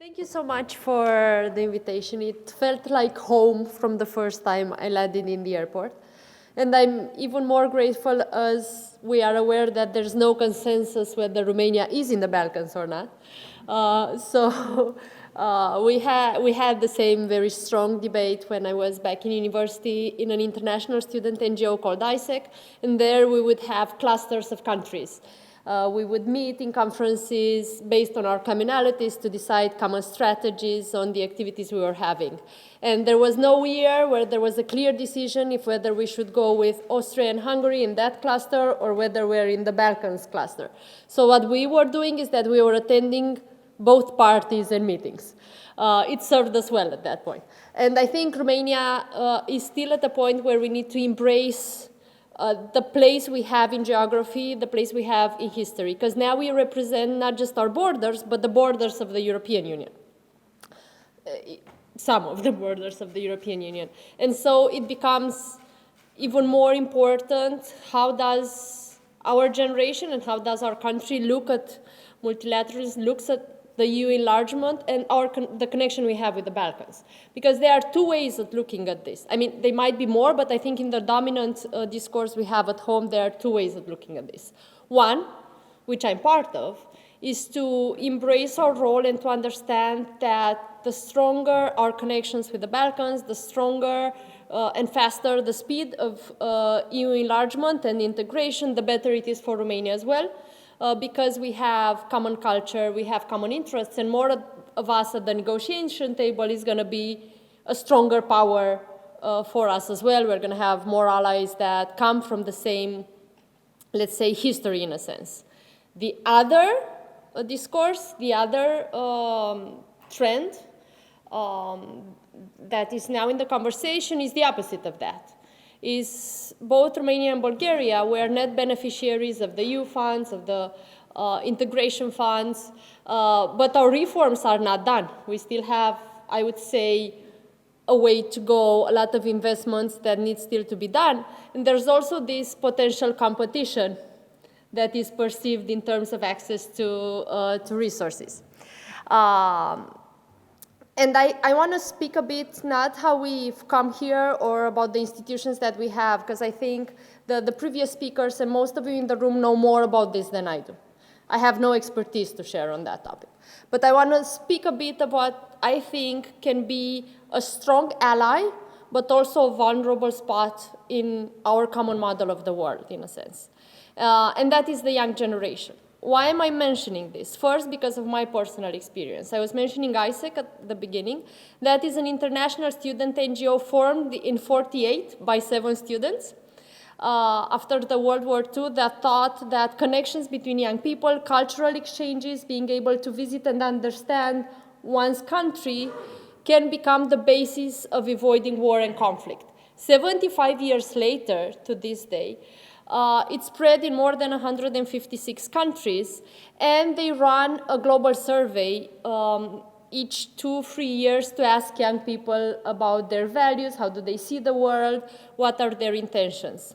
Thank you so much for the invitation. It felt like home from the first time I landed in the airport. And I'm even more grateful as we are aware that there's no consensus whether Romania is in the Balkans or not. We had the same very strong debate when I was back in university in an international student NGO called ISEC, and there we would have clusters of countries. We would meet in conferences based on our commonalities to decide common strategies on the activities we were having. And there was no year where there was a clear decision if whether we should go with Austria and Hungary in that cluster or whether we're in the Balkans cluster. So what we were doing is that we were attending both parties and meetings. It served us well at that point. And I think Romania is still at a point where we need to embrace the place we have in geography, the place we have in history, because now we represent not just our borders, but the borders of the European Union. Some of the borders of the European Union. And so it becomes even more important, how does our generation and how does our country look at multilateralism, looks at the EU enlargement and the connection we have with the Balkans. Because there are two ways of looking at this. I mean, there might be more, but I think in the dominant discourse we have at home, there are two ways of looking at this. One, which I'm part of, is to embrace our role and to understand that the stronger our connections with the Balkans, the stronger and faster the speed of EU enlargement and integration, the better it is for Romania as well. Because we have common culture, we have common interests, and more of us at the negotiation table is going to be a stronger power for us as well. We're going to have more allies that come from the same, let's say, history in a sense. The other discourse, the other trend that is now in the conversation is the opposite of that. Is both Romania and Bulgaria were net beneficiaries of the EU funds, of the integration funds, but our reforms are not done. We still have, I would say, a way to go, a lot of investments that need still to be done. And there's also this potential competition that is perceived in terms of access to resources. And I want to speak a bit not how we've come here or about the institutions that we have, because I think the previous speakers and most of you in the room know more about this than I do. I have no expertise to share on that topic. But I want to speak a bit about what I think can be a strong ally, but also a vulnerable spot in our common model of the world, in a sense. And that is the young generation. Why am I mentioning this? First, because of my personal experience. I was mentioning ISEC at the beginning. That is an international student NGO formed in '48 by 7 students after the World War II that thought that connections between young people, cultural exchanges, being able to visit and understand one's country can become the basis of avoiding war and conflict. 75 years later, to this day, it's spread in more than 156 countries, and they run a global survey each 2-3 years to ask young people about their values, how do they see the world, what are their intentions.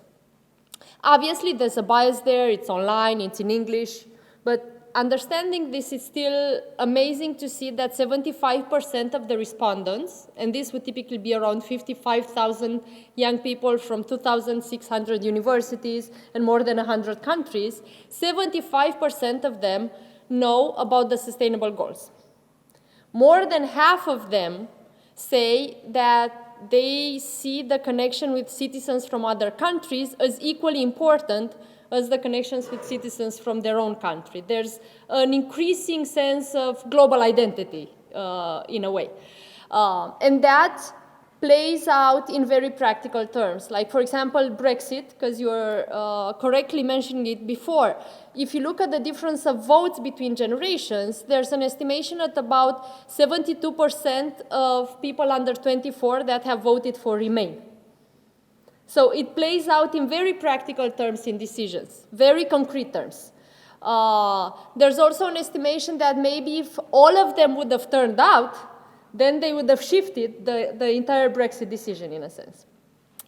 Obviously, there's a bias there, it's online, it's in English, but understanding this is still amazing to see that 75% of the respondents, and this would typically be around 55,000 young people from 2,600 universities and more than 100 countries, 75% of them know about the sustainable goals. More than half of them say that they see the connection with citizens from other countries as equally important as the connections with citizens from their own country. There's an increasing sense of global identity, in a way. And that plays out in very practical terms. Like, for example, Brexit, because you were correctly mentioning it before. If you look at the difference of votes between generations, there's an estimation at about 72% of people under 24 that have voted for Remain. So it plays out in very practical terms in decisions, very concrete terms. There's also an estimation that maybe if all of them would have turned out, then they would have shifted the entire Brexit decision in a sense.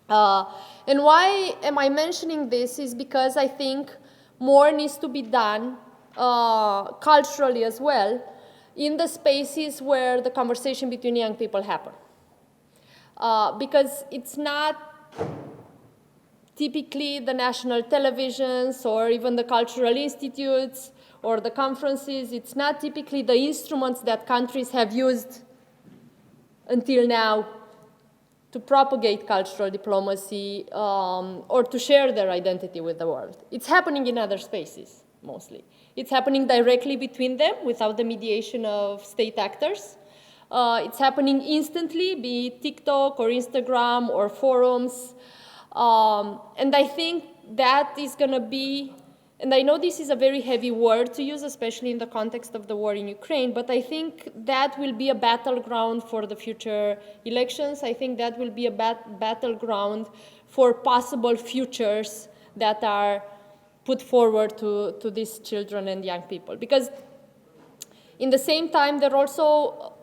And why am I mentioning this is because I think more needs to be done culturally as well in the spaces where the conversation between young people happen. Because it's not typically the national televisions or even the cultural institutes or the conferences. It's not typically the instruments that countries have used until now to propagate cultural diplomacy or to share their identity with the world. It's happening in other spaces, mostly. It's happening directly between them without the mediation of state actors. It's happening instantly, be it TikTok or Instagram or forums. And I think that is going to be, and I know this is a very heavy word to use, especially in the context of the war in Ukraine, but I think that will be a battleground for the future elections. I think that will be a battleground for possible futures that are put forward to these children and young people. Because in the same time, they're also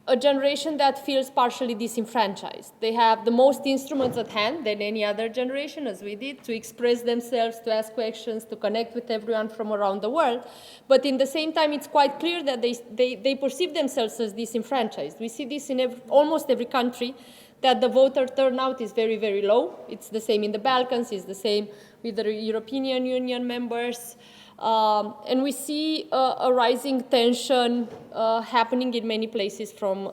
a generation that feels partially disenfranchised. They have the most instruments at hand than any other generation, as we did, to express themselves, to ask questions, to connect with everyone from around the world. But in the same time, it's quite clear that they perceive themselves as disenfranchised. We see this in almost every country, that the voter turnout is very, very low. It's the same in the Balkans, it's the same with the European Union members. And we see a rising tension happening in many places from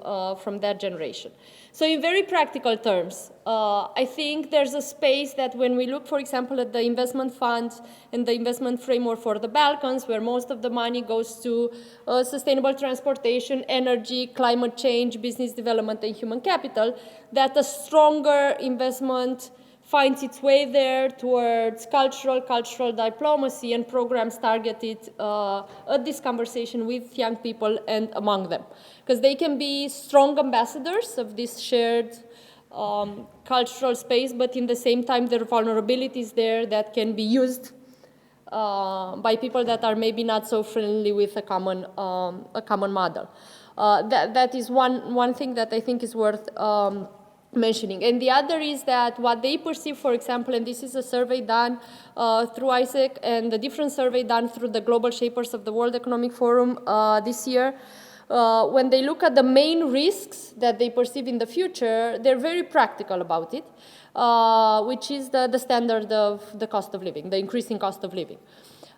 that generation. So in very practical terms, I think there's a space that when we look, for example, at the investment funds and the investment framework for the Balkans, where most of the money goes to sustainable transportation, energy, climate change, business development, and human capital, that a stronger investment finds its way there towards cultural diplomacy and programs targeted at this conversation with young people and among them. Because they can be strong ambassadors of this shared cultural space, but in the same time there are vulnerabilities there that can be used by people that are maybe not so friendly with a common model. That is one thing that I think is worth mentioning. And the other is that what they perceive, for example, and this is a survey done through ISEC and a different survey done through the Global Shapers of the World Economic Forum this year, when they look at the main risks that they perceive in the future, they're very practical about it, which is the standard of the cost of living, the increasing cost of living.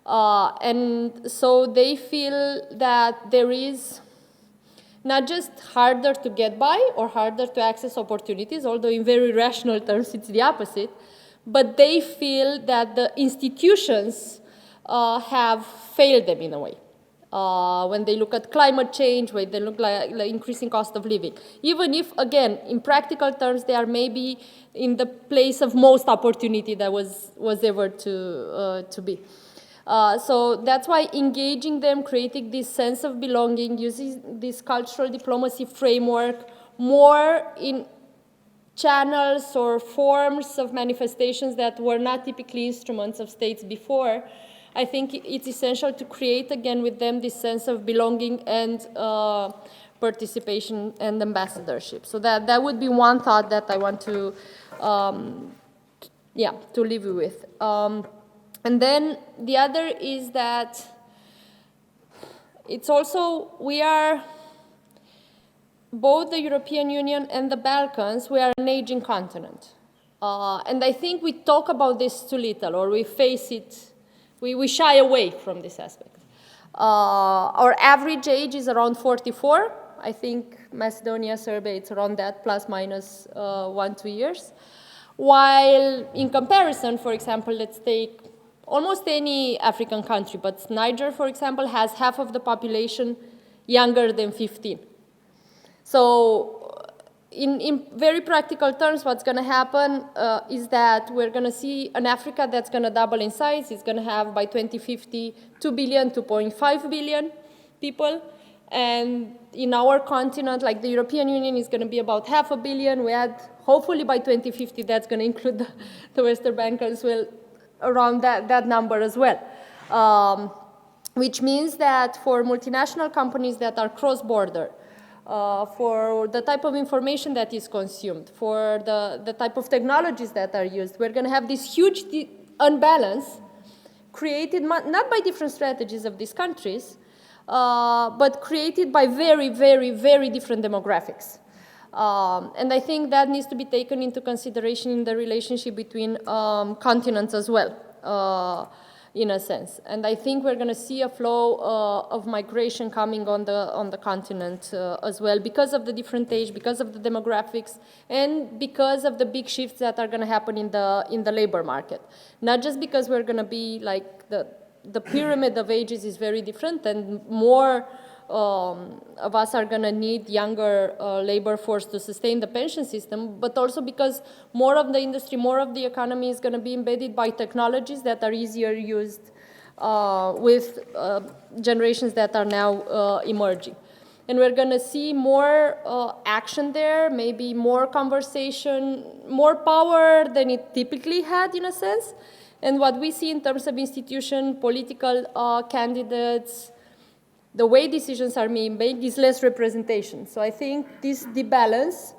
And so they feel that there is not just harder to get by or harder to access opportunities, although in very rational terms it's the opposite, but they feel that the institutions have failed them in a way. When they look at climate change, when they look like increasing cost of living. Even if, again, in practical terms, they are maybe in the place of most opportunity that was ever to be. So that's why engaging them, creating this sense of belonging, using this cultural diplomacy framework more in channels or forms of manifestations that were not typically instruments of states before, I think it's essential to create again with them this sense of belonging and participation and ambassadorship. So that would be one thought that I want to leave you with. And then the other is that it's also, we are, both the European Union and the Balkans, we are an aging continent. And I think we talk about this too little, or we face it, we shy away from this aspect. Our average age is around 44. I think Macedonia, Serbia, it's around that, plus minus 1-2 years. While in comparison, for example, let's take almost any African country, but Niger, for example, has half of the population younger than 15. So in very practical terms, what's going to happen is that we're going to see an Africa that's going to double in size. It's going to have, by 2050, 2 billion, 2.5 billion people. And in our continent, like the European Union, is going to be about 500 million. We had, hopefully by 2050, that's going to include the Western Balkans as well, around that number as well. Which means that for multinational companies that are cross-border, for the type of information that is consumed, for the type of technologies that are used, we're going to have this huge unbalance created not by different strategies of these countries, but created by very, very, very different demographics. And I think that needs to be taken into consideration in the relationship between continents as well, in a sense. And I think we're going to see a flow of migration coming on the continent as well, because of the different age, because of the demographics, and because of the big shifts that are going to happen in the labor market. Not just because we're going to be like the pyramid of ages is very different, and more of us are going to need younger labor force to sustain the pension system, but also because more of the industry, more of the economy is going to be embedded by technologies that are easier used with generations that are now emerging. And we're going to see more action there, maybe more conversation, more power than it typically had, in a sense. And what we see in terms of institution, political candidates, the way decisions are being made is less representation. So I think this debalance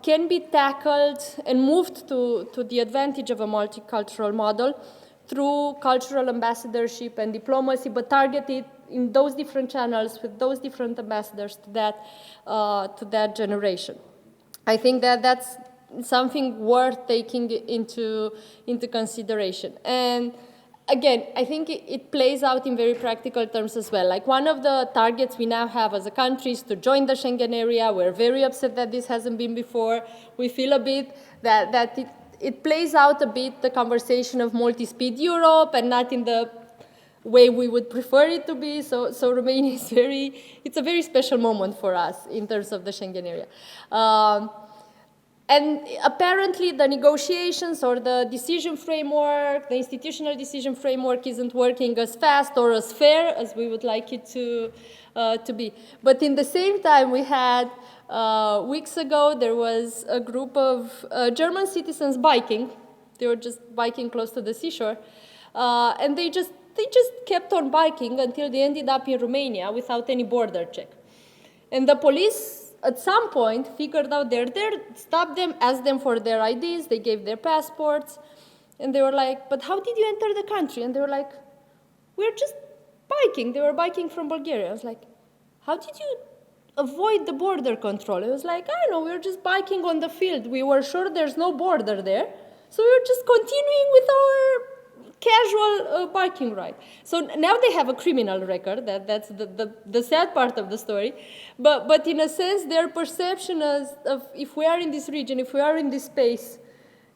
can be tackled and moved to the advantage of a multicultural model through cultural ambassadorship and diplomacy, but targeted in those different channels with those different ambassadors to that generation. I think that that's something worth taking into consideration. And again, I think it plays out in very practical terms as well. Like, one of the targets we now have as a country is to join the Schengen area. We're very upset that this hasn't been before. We feel a bit that it plays out a bit the conversation of multi-speed Europe, and not in the way we would prefer it to be. So Romania is it's a very special moment for us in terms of the Schengen area. And apparently the negotiations or the decision framework, the institutional decision framework, isn't working as fast or as fair as we would like it to be. But in the same time, we had, weeks ago, there was a group of German citizens biking. They were just biking close to the seashore. And they just kept on biking until they ended up in Romania without any border check. And the police, at some point, figured out they're there, stopped them, asked them for their IDs, they gave their passports, and they were like, but how did you enter the country? And they were like, we're just biking. They were biking from Bulgaria. I was like, how did you avoid the border control? It was like, I don't know, we were just biking on the field. We were sure there's no border there, so we were just continuing with our casual biking ride. So now they have a criminal record. That's the sad part of the story. But in a sense, their perception of if we are in this region, if we are in this space,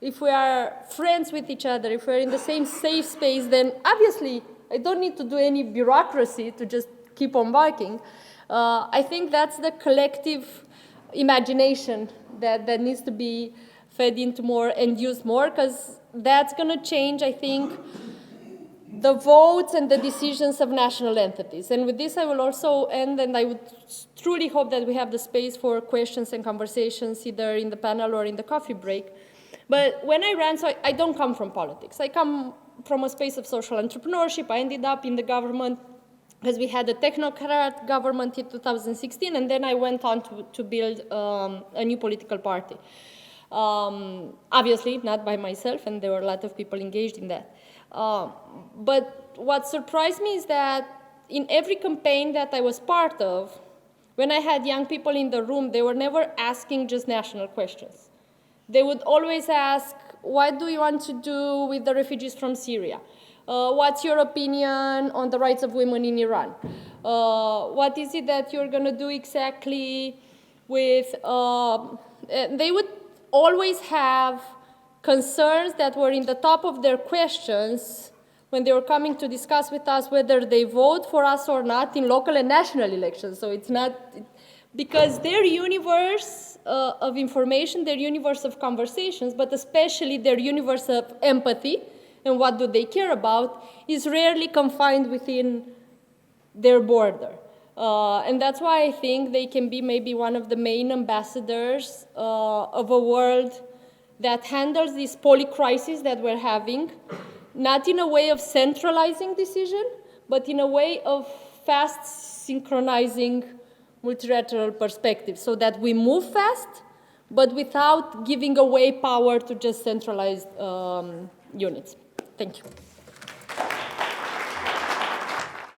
if we are friends with each other, if we're in the same safe space, then obviously I don't need to do any bureaucracy to just keep on biking. I think that's the collective imagination that needs to be fed into more and used more, because that's going to change, I think, the votes and the decisions of national entities. And with this, I will also end, and I would truly hope that we have the space for questions and conversations, either in the panel or in the coffee break. But when I ran, so I don't come from politics. I come from a space of social entrepreneurship. I ended up in the government because we had a technocrat government in 2016, and then I went on to build a new political party. Obviously, not by myself, and there were a lot of people engaged in that. But what surprised me is that in every campaign that I was part of, when I had young people in the room, they were never asking just national questions. They would always ask, what do you want to do with the refugees from Syria? What's your opinion on the rights of women in Iran? What is it that you're going to do exactly with... they would always have concerns that were in the top of their questions when they were coming to discuss with us whether they vote for us or not in local and national elections. So it's not, because their universe of information, their universe of conversations, but especially their universe of empathy and what do they care about, is rarely confined within their border. And that's why I think they can be maybe one of the main ambassadors of a world that handles this polycrisis that we're having, not in a way of centralizing decision, but in a way of fast synchronizing multilateral perspectives, so that we move fast, but without giving away power to just centralized units. Thank you.